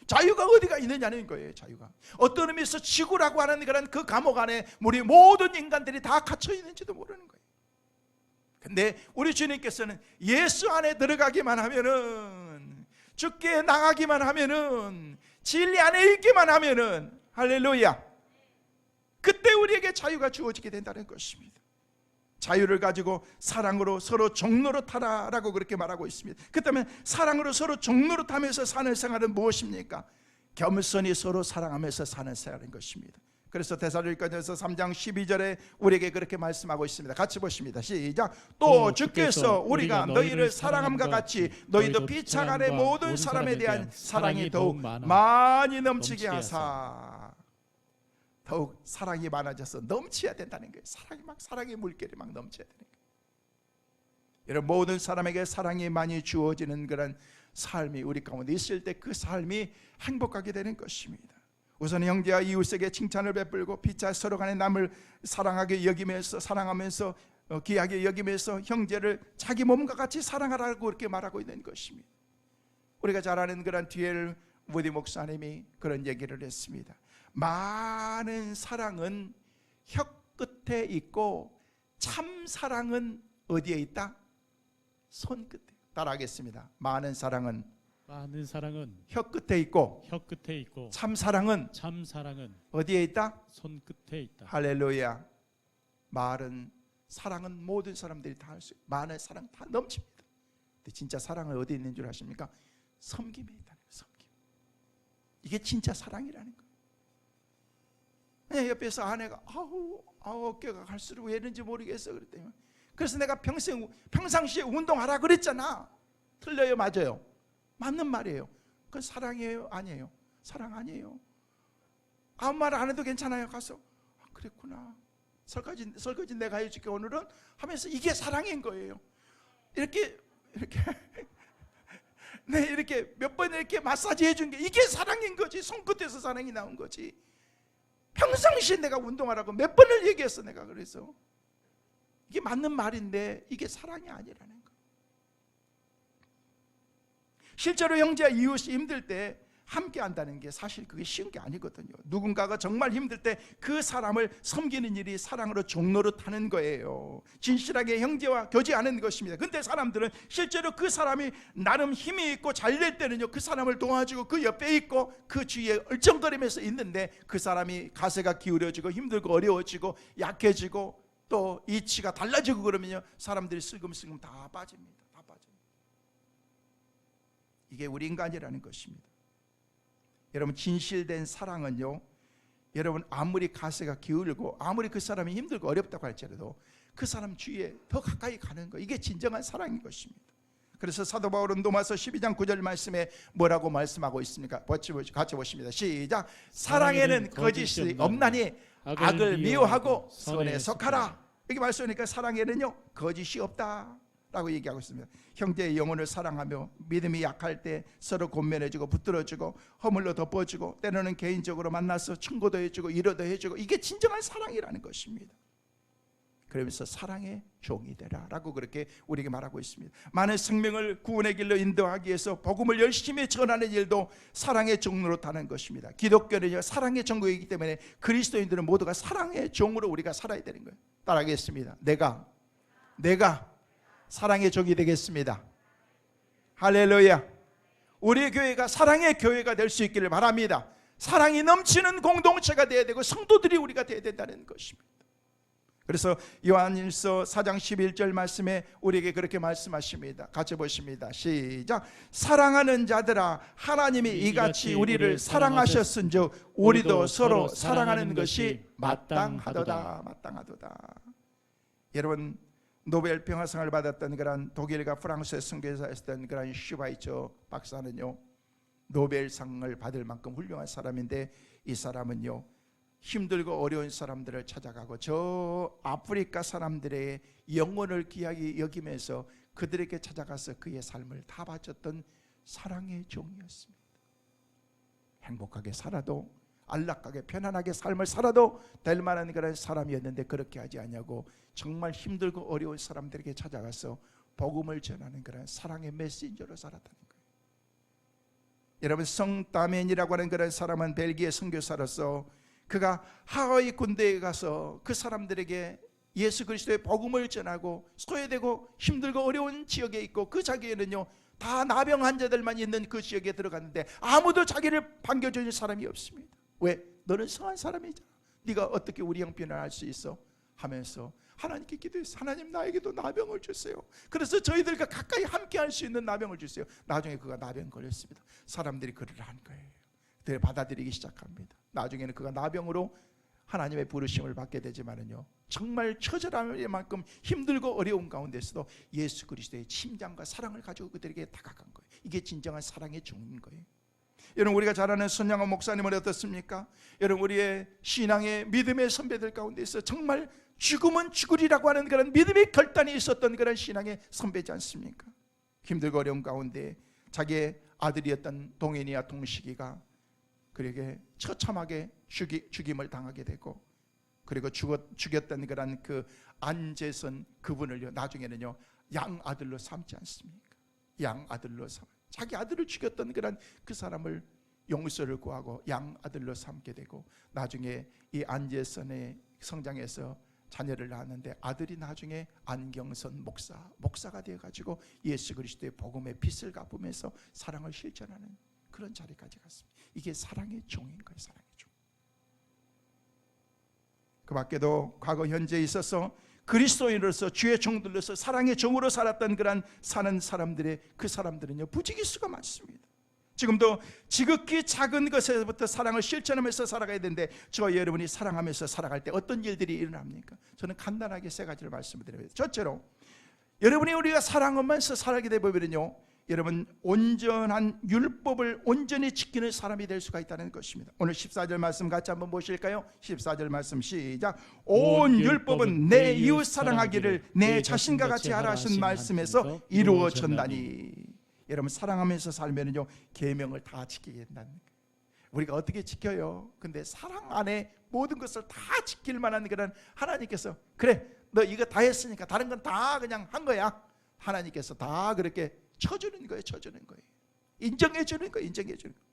Speaker 1: 자유가 어디가 있느냐는 거예요. 자유가 어떤 의미에서 지구라고 하는 그런 그 감옥 안에 우리 모든 인간들이 다 갇혀 있는지도 모르는 거예요. 근데 우리 주님께서는 예수 안에 들어가기만 하면은, 주께 나가기만 하면은, 진리 안에 있기만 하면은, 할렐루야, 그때 우리에게 자유가 주어지게 된다는 것입니다. 자유를 가지고 사랑으로 서로 종노릇하라라고 그렇게 말하고 있습니다. 그렇다면 사랑으로 서로 종노릇하면서 사는 생활은 무엇입니까? 겸손히 서로 사랑하면서 사는 생활인 것입니다. 그래서 데살로니가전서 3장 12절에 우리에게 그렇게 말씀하고 있습니다. 같이 보십니다. 시작. 또 주께서 우리가 너희를 사랑함과 같이 너희도 피차 간의 모든 사람에 대한 사랑이 더욱 많이 넘치게 하사. 더욱 사랑이 많아져서 넘쳐야 된다는 거예요. 사랑의 물결이 막 넘쳐야 되는 거예요. 여러분, 모든 사람에게 사랑이 많이 주어지는 그런 삶이 우리 가운데 있을 때 그 삶이 행복하게 되는 것입니다. 우선 형제와 이웃에게 칭찬을 베풀고 피차 서로 간에 남을 사랑하게 여기면서, 사랑하면서 귀하게 여기면서 형제를 자기 몸과 같이 사랑하라고 그렇게 말하고 있는 것입니다. 우리가 잘 아는 그런 뒤엘 무디 목사님이 그런 얘기를 했습니다. 많은 사랑은 혀 끝에 있고 참 사랑은 어디에 있다? 손끝에. 따라하겠습니다. 많은 사랑은 혀 끝에 있고 참 사랑은 어디에 있다?
Speaker 2: 손끝에 있다.
Speaker 1: 할렐루야. 말은, 사랑은 모든 사람들이 다 할 수 있고 많은 사랑 다 넘칩니다. 근데 진짜 사랑은 어디 있는 줄 아십니까? 섬김에 있다는 거예요. 섬김. 이게 진짜 사랑이라는 거예요. 옆에서 아내가 어깨가 갈수록 왜 이런지 모르겠어 그랬더니, 그래서 내가 평상시에 운동하라 그랬잖아. 틀려요? 맞아요? 맞는 말이에요. 그건 사랑이에요? 아니에요? 사랑 아니에요. 아무 말 안 해도 괜찮아요. 가서 그랬구나, 설거지 내가 해줄게 오늘은 하면서, 이게 사랑인 거예요. 이렇게 네, 이렇게 몇 번 이렇게 마사지 해준 게 이게 사랑인 거지. 손끝에서 사랑이 나온 거지. 평상시에 내가 운동하라고 몇 번을 얘기했어 내가. 그래서 이게 맞는 말인데 이게 사랑이 아니라는 거예요. 실제로 형제와 이웃이 힘들 때 함께 한다는 게 사실 그게 쉬운 게 아니거든요. 누군가가 정말 힘들 때 그 사람을 섬기는 일이 사랑으로 종노릇하는 거예요. 진실하게 형제와 교제하는 것입니다. 근데 사람들은 실제로 그 사람이 나름 힘이 있고 잘 될 때는요, 그 사람을 도와주고 그 옆에 있고 그 주위에 얼쩡거리면서 있는데, 그 사람이 가세가 기울어지고 힘들고 어려워지고 약해지고 또 이치가 달라지고 그러면요, 사람들이 슬금슬금 다 빠집니다. 다 빠집니다. 이게 우리 인간이라는 것입니다. 여러분, 진실된 사랑은요, 여러분 아무리 가세가 기울고 아무리 그 사람이 힘들고 어렵다고 할지라도 그 사람 주위에 더 가까이 가는 거, 이게 진정한 사랑인 것입니다. 그래서 사도 바울은 로마서 12장 9절 말씀에 뭐라고 말씀하고 있습니까? 같이 보십니다. 시작. 사랑에는 거짓이 없나니 악을 미워하고 선에 속하라. 이렇게 말씀하니까 사랑에는요 거짓이 없다 라고 얘기하고 있습니다. 형제의 영혼을 사랑하며 믿음이 약할 때 서로 권면해주고 붙들어주고 허물로 덮어주고 때로는 개인적으로 만나서 충고도 해주고 위로도 해주고, 이게 진정한 사랑이라는 것입니다. 그러면서 사랑의 종이 되라 라고 그렇게 우리에게 말하고 있습니다. 많은 생명을 구원의 길로 인도하기 위해서 복음을 열심히 전하는 일도 사랑의 종으로 타는 것입니다. 기독교는 사랑의 종이기 때문에 그리스도인들은 모두가 사랑의 종으로 우리가 살아야 되는 거예요. 따라하겠습니다. 내가 사랑의 종이 되겠습니다. 할렐루야. 우리 교회가 사랑의 교회가 될 수 있기를 바랍니다. 사랑이 넘치는 공동체가 되어야 되고 성도들이 우리가 되어야 된다는 것입니다. 그래서 요한일서 4장 11절 말씀에 우리에게 그렇게 말씀하십니다. 같이 보십니다. 시작. 사랑하는 자들아, 하나님이 이같이 우리를 사랑하셨은즉 우리도 서로 사랑하는 것이 마땅하도다. 마땅하도다. 여러분, 노벨 평화상을 받았던 그런 독일과 프랑스의 선교사였던 그런 슈바이처 박사는요, 노벨상을 받을 만큼 훌륭한 사람인데, 이 사람은요 힘들고 어려운 사람들을 찾아가고 저 아프리카 사람들의 영혼을 귀하게 여기면서 그들에게 찾아가서 그의 삶을 다 바쳤던 사랑의 종이었습니다. 행복하게 살아도, 안락하게 편안하게 삶을 살아도 될 만한 그런 사람이었는데, 그렇게 하지 않냐고 정말 힘들고 어려운 사람들에게 찾아가서 복음을 전하는 그런 사랑의 메신저로 살았다는 거예요. 여러분, 성 다멘이라고 하는 그런 사람은 벨기에 선교사로서 그가 하와이 군대에 가서 그 사람들에게 예수 그리스도의 복음을 전하고, 소외되고 힘들고 어려운 지역에 있고, 그 자기에는요 다 나병 환자들만 있는 그 지역에 들어갔는데 아무도 자기를 반겨주는 사람이 없습니다. 왜? 너는 성한 사람이잖아. 네가 어떻게 우리 형편을 알 수 있어? 하면서 하나님께 기도했어요. 하나님, 나에게도 나병을 주세요. 그래서 저희들과 가까이 함께 할 수 있는 나병을 주세요. 나중에 그가 나병 걸렸습니다. 사람들이 그를 한 거예요. 그를 받아들이기 시작합니다. 나중에는 그가 나병으로 하나님의 부르심을 받게 되지만은요, 정말 처절할 만큼 힘들고 어려운 가운데서도 예수 그리스도의 심장과 사랑을 가지고 그들에게 다가간 거예요. 이게 진정한 사랑의 종인 거예요. 여러분, 우리가 잘 아는 손양원 목사님은 어떻습니까? 여러분, 우리의 신앙의 믿음의 선배들 가운데서 정말 죽으면 죽으리라고 하는 그런 믿음의 결단이 있었던 그런 신앙의 선배지 않습니까? 힘들고 어려운 가운데 자기의 아들이었던 동현이와 동식이가 그에게 처참하게 죽임을 당하게 되고, 그리고 죽였던 그런 그 안재선 그분을요 나중에는요 양아들로 삼지 않습니까? 양아들로 삼, 자기 아들을 죽였던 그런 그 사람을 용서를 구하고 양아들로 삼게 되고, 나중에 이 안재선의 성장해서 자녀를 낳았는데 아들이 나중에 안경선 목사가 되어가지고 예수 그리스도의 복음의 빛을 갚으면서 사랑을 실천하는 그런 자리까지 갔습니다. 이게 사랑의 종인 거예요. 사랑의 종. 그 밖에도 과거 현재에 있어서 그리스도인으로서 주의 종들로서 사랑의 종으로 살았던 그런 사는 사람들의 그 사람들은요 부지기수가 많습니다. 지금도 지극히 작은 것에서부터 사랑을 실천하면서 살아가야 되는데, 저와 여러분이 사랑하면서 살아갈 때 어떤 일들이 일어납니까? 저는 간단하게 세 가지를 말씀을 드려요. 첫째로, 여러분이 우리가 사랑하면서 살게 되면요, 여러분 온전한 율법을 온전히 지키는 사람이 될 수가 있다는 것입니다. 오늘 14절 말씀 같이 한번 보실까요? 14절 말씀 시작. 온 율법은 내 이웃 사랑하기를 내 자신과 같이 하라 하신 말씀에서 이루어졌나니. 여러분, 사랑하면서 살면요 계명을 다 지키게 된다는 거예요. 우리가 어떻게 지켜요? 근데 사랑 안에 모든 것을 다 지킬 만한 그런 하나님께서, 그래 너 이거 다 했으니까 다른 건 다 그냥 한 거야. 하나님께서 다 그렇게 쳐주는 거예요. 쳐주는 거예요. 인정해 주는 거예요. 인정해 주는 거예요.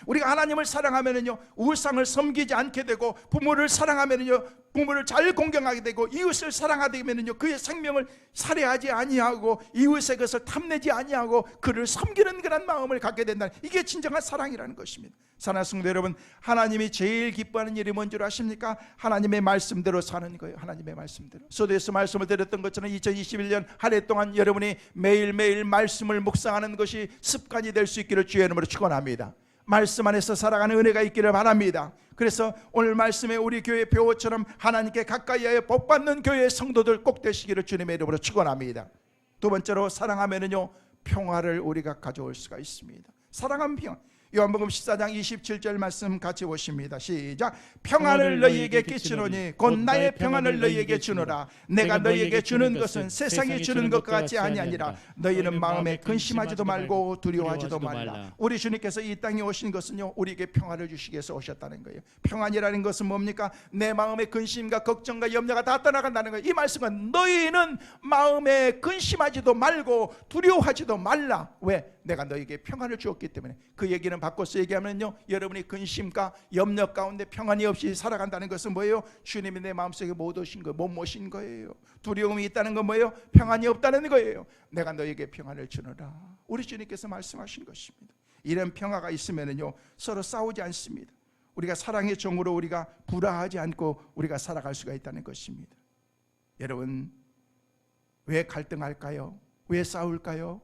Speaker 1: 우리가 하나님을 사랑하면은요 우상을 섬기지 않게 되고, 부모를 사랑하면은요 부모를 잘 공경하게 되고, 이웃을 사랑하게 되면은요 그의 생명을 살해하지 아니하고 이웃의 것을 탐내지 아니하고 그를 섬기는 그런 마음을 갖게 된다. 이게 진정한 사랑이라는 것입니다. 사랑하는 성도 여러분, 하나님이 제일 기뻐하는 일이 뭔지 아십니까? 하나님의 말씀대로 사는 거예요. 하나님의 말씀대로. 소도에서 말씀을 드렸던 것처럼 2021년 한 해 동안 여러분이 매일매일 말씀을 묵상하는 것이 습관이 될 수 있기를 주의 이름으로 축원합니다. 말씀 안에서 살아가는 은혜가 있기를 바랍니다. 그래서 오늘 말씀에 우리 교회 배우처럼 하나님께 가까이하여 복받는 교회의 성도들 꼭 되시기를 주님의 이름으로 축원합니다. 두 번째로, 사랑하면은요 평화를 우리가 가져올 수가 있습니다. 사랑하면 평화. 요한복음 14장 27절 말씀 같이 보십니다. 시작. 평안을 너희에게 끼치노니 곧 나의 평안을 너희에게 주노라. 내가 너희에게 주는 것은 세상이 주는 것과 같이 아니하니라. 너희는 마음에 근심하지도 말고 두려워하지도 말라. 우리 주님께서 이 땅에 오신 것은요 우리에게 평안을 주시기 위해서 오셨다는 거예요. 평안이라는 것은 뭡니까? 내 마음의 근심과 걱정과 염려가 다 떠나간다는 거예요. 이 말씀은 너희는 마음에 근심하지도 말고 두려워하지도 말라. 왜? 내가 너에게 평안을 주었기 때문에. 그 얘기는 바꿔서 얘기하면요, 여러분이 근심과 염려 가운데 평안이 없이 살아간다는 것은 뭐예요? 주님이 내 마음속에 못 오신 거예요. 못 모신 거예요. 두려움이 있다는 건 뭐예요? 평안이 없다는 거예요. 내가 너에게 평안을 주노라. 우리 주님께서 말씀하신 것입니다. 이런 평화가 있으면요 서로 싸우지 않습니다. 우리가 사랑의 종으로 우리가 불화하지 않고 우리가 살아갈 수가 있다는 것입니다. 여러분, 왜 갈등할까요? 왜 싸울까요?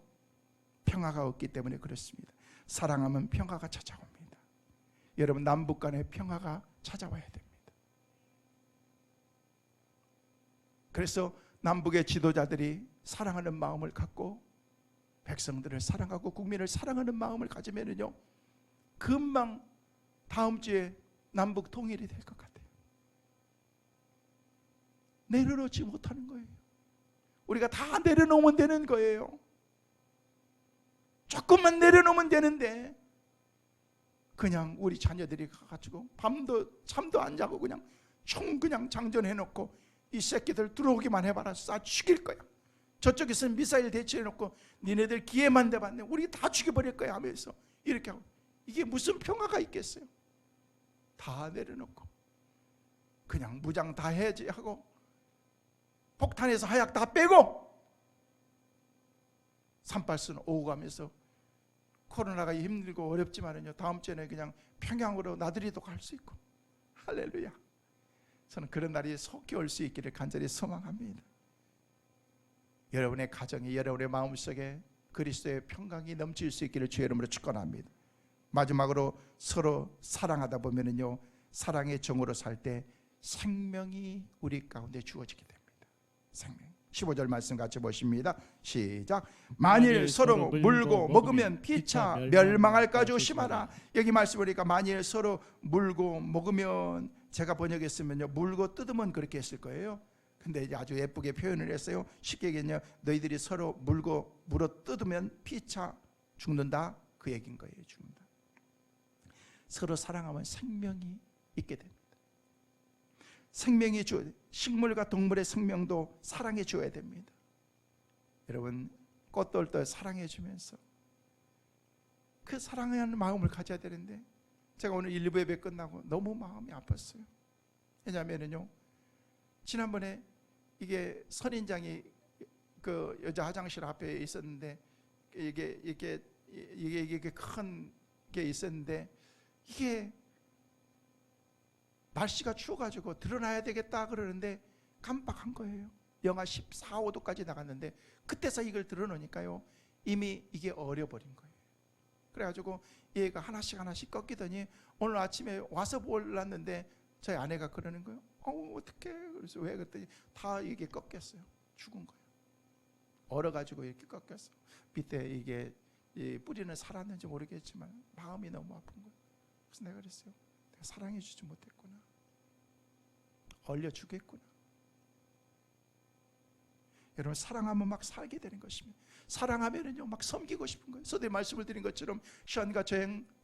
Speaker 1: 평화가 없기 때문에 그렇습니다. 사랑하면 평화가 찾아옵니다. 여러분, 남북 간의 평화가 찾아와야 됩니다. 그래서 남북의 지도자들이 사랑하는 마음을 갖고 백성들을 사랑하고 국민을 사랑하는 마음을 가지면은요, 금방 다음 주에 남북 통일이 될 것 같아요. 내려놓지 못하는 거예요. 우리가 다 내려놓으면 되는 거예요. 조금만 내려놓으면 되는데 그냥 우리 자녀들이 가가지고 밤도 잠도 안 자고 그냥 총 그냥 장전해놓고 이 새끼들 들어오기만 해봐라 쏴 죽일 거야. 저쪽에서 미사일 대치해놓고 니네들 기회만 대봤네 우리 다 죽여버릴 거야 하면서 이렇게 하고, 이게 무슨 평화가 있겠어요? 다 내려놓고 그냥 무장 다 해야지 하고 폭탄에서 하약 다 빼고 산발스는 오고 가면서 코로나가 힘들고 어렵지만은요, 다음 주에는 그냥 평양으로 나들이도 갈 수 있고. 할렐루야. 저는 그런 날이 속히 올 수 있기를 간절히 소망합니다. 여러분의 가정에, 여러분의 마음속에 그리스도의 평강이 넘칠 수 있기를 주의 이름으로 축원합니다. 마지막으로 서로 사랑하다 보면은요, 사랑의 정으로 살 때 생명이 우리 가운데 주어지게 됩니다. 생명. 15절 말씀 같이 보십니다. 시작. 만일 서로 물고 먹으면 피차 멸망할까 조심하라. 여기 말씀 보니까 만일 서로 물고 먹으면, 제가 번역했으면요, 물고 뜯으면 그렇게 했을 거예요. 근데 이제 아주 예쁘게 표현을 했어요. 쉽게 얘기하면 너희들이 서로 물고 물어 뜯으면 피차 죽는다, 그 얘기인 거예요. 죽는다. 서로 사랑하면 생명이 있게 됩니다. 생명이 주어야 돼요. 식물과 동물의 생명도 사랑해 줘야 됩니다. 여러분, 꽃들도 사랑해 주면서 그 사랑하는 마음을 가져야 되는데, 제가 오늘 1부 예배 끝나고 너무 마음이 아팠어요. 왜냐하면요, 지난번에 이게 선인장이 그 여자 화장실 앞에 있었는데 이게 큰 게 있었는데, 이게 날씨가 추워가지고 드러나야 되겠다 그러는데 깜빡한 거예요. 영하 14, 5도까지 나갔는데 그때서 이걸 드러놓으니까요, 이미 이게 얼어버린 거예요. 그래가지고 얘가 하나씩 꺾이더니 오늘 아침에 와서 몰랐는데 저희 아내가 그러는 거예요. 어떡해. 그래서 왜 그랬더니 다 이게 꺾였어요. 죽은 거예요. 얼어가지고 이렇게 꺾였어. 밑에 이게 이 뿌리는 살았는지 모르겠지만 마음이 너무 아픈 거예요. 그래서 내가 그랬어요. 내가 사랑해 주지 못했구나. 얼려 죽겠구나. 여러분, 사랑하면 막 살게 되는 것입니다. 사랑하면은요, 막 섬기고 싶은 거예요. 서두에 말씀을 드린 것처럼 션과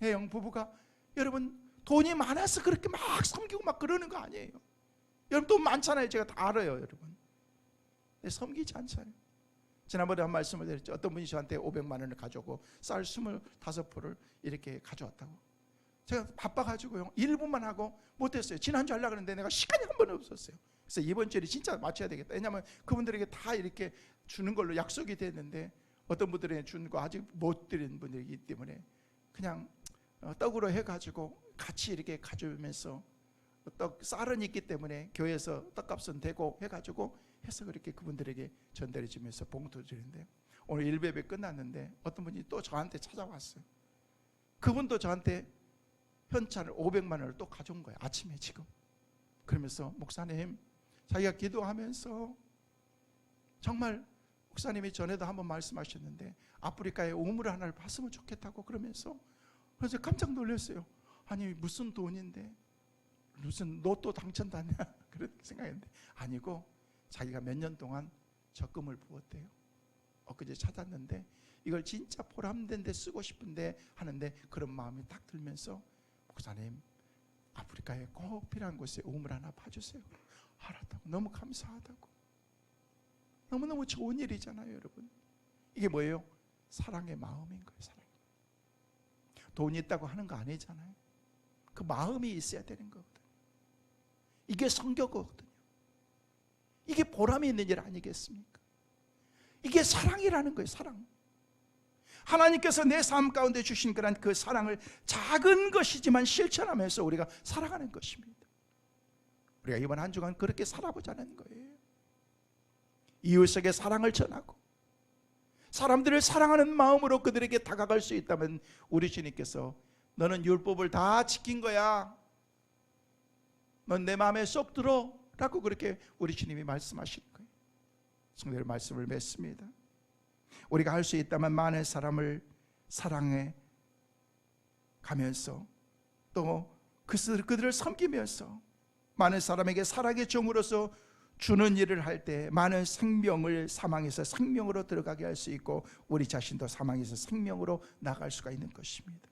Speaker 1: 혜영 부부가, 여러분, 돈이 많아서 그렇게 막 섬기고 막 그러는 거 아니에요. 여러분, 돈 많잖아요. 제가 다 알아요, 여러분. 근데 섬기지 않잖아요. 지난번에 한 말씀을 드렸죠. 어떤 분이 저한테 500만 원을 가져오고 쌀 25포를 이렇게 가져왔다고. 제가 바빠가지고요, 1분만 하고 못했어요. 지난주 하려고 했는데 내가 시간이 한 번 없었어요. 그래서 이번 주에 진짜 맞춰야 되겠다. 왜냐하면 그분들에게 다 이렇게 주는 걸로 약속이 됐는데 어떤 분들에게 준 거 아직 못 드린 분들이기 때문에 그냥 떡으로 해가지고 같이 이렇게 가져오면서, 쌀은 있기 때문에 교회에서 떡값은 되고 해가지고 해서 그렇게 그분들에게 전달해 주면서 봉투 드리는데, 오늘 일베베 끝났는데 어떤 분이 또 저한테 찾아왔어요. 그분도 저한테 현찰을 500만 원을 또 가져온 거예요. 아침에 지금. 그러면서 목사님, 자기가 기도하면서 정말, 목사님이 전에도 한번 말씀하셨는데 아프리카에 우물 하나를 봤으면 좋겠다고 그러면서, 그래서 깜짝 놀랐어요. 아니 무슨 돈인데, 무슨 로또 당첨됐냐 그런 생각했는데 아니고, 자기가 몇 년 동안 적금을 부었대요. 엊그제 찾았는데 이걸 진짜 보람된 데 쓰고 싶은데 하는데 그런 마음이 딱 들면서, 목사님, 아프리카에 꼭 필요한 곳에 우물 하나 파주세요. 알았다고. 너무 감사하다고. 너무너무 좋은 일이잖아요, 여러분. 이게 뭐예요? 사랑의 마음인 거예요. 사랑. 돈이 있다고 하는 거 아니잖아요. 그 마음이 있어야 되는 거거든요. 이게 성교거든요. 이게 보람이 있는 일 아니겠습니까? 이게 사랑이라는 거예요. 사랑. 하나님께서 내 삶 가운데 주신 그 사랑을 작은 것이지만 실천하면서 우리가 살아가는 것입니다. 우리가 이번 한 주간 그렇게 살아보자는 거예요. 이웃에게 사랑을 전하고 사람들을 사랑하는 마음으로 그들에게 다가갈 수 있다면 우리 주님께서 너는 율법을 다 지킨 거야, 넌 내 마음에 쏙 들어 라고 그렇게 우리 주님이 말씀하시는 거예요. 성도들 말씀을 맺습니다. 우리가 할 수 있다면 많은 사람을 사랑해 가면서 또 그들을 섬기면서 많은 사람에게 사랑의 종으로서 주는 일을 할 때 많은 생명을 사망에서 생명으로 들어가게 할 수 있고 우리 자신도 사망에서 생명으로 나갈 수가 있는 것입니다.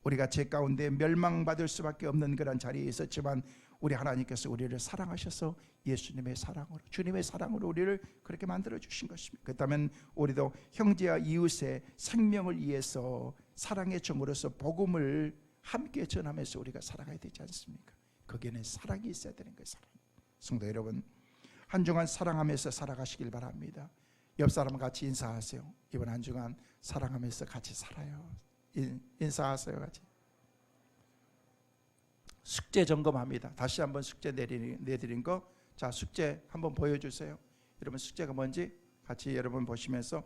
Speaker 1: 우리가 죄 가운데 멸망받을 수밖에 없는 그런 자리에 있었지만 우리 하나님께서 우리를 사랑하셔서 예수님의 사랑으로, 주님의 사랑으로 우리를 그렇게 만들어 주신 것입니다. 그렇다면 우리도 형제와 이웃의 생명을 위해서 사랑의 종으로서 복음을 함께 전하면서 우리가 살아가야 되지 않습니까? 거기에는 사랑이 있어야 되는 거예요. 사랑. 성도 여러분, 한 주간 사랑하면서 살아가시길 바랍니다. 옆 사람 같이 인사하세요. 이번 한 주간 사랑하면서 같이 살아요. 인사하세요. 같이. 숙제 점검합니다. 다시 한번 숙제 내드린 거, 자, 숙제 한번 보여주세요. 여러분, 숙제가 뭔지 같이 여러분 보시면서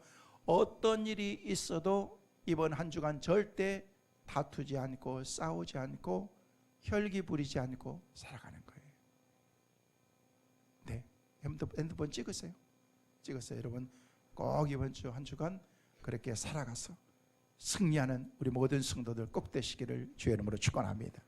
Speaker 1: 어떤 일이 있어도 이번 한 주간 절대 다투지 않고 싸우지 않고 혈기 부리지 않고 살아가는 거예요. 네, 핸드폰 찍으세요. 여러분 꼭 이번 주 한 주간 그렇게 살아가서 승리하는 우리 모든 성도들 꼭 되시기를 주의 이름으로 축원합니다.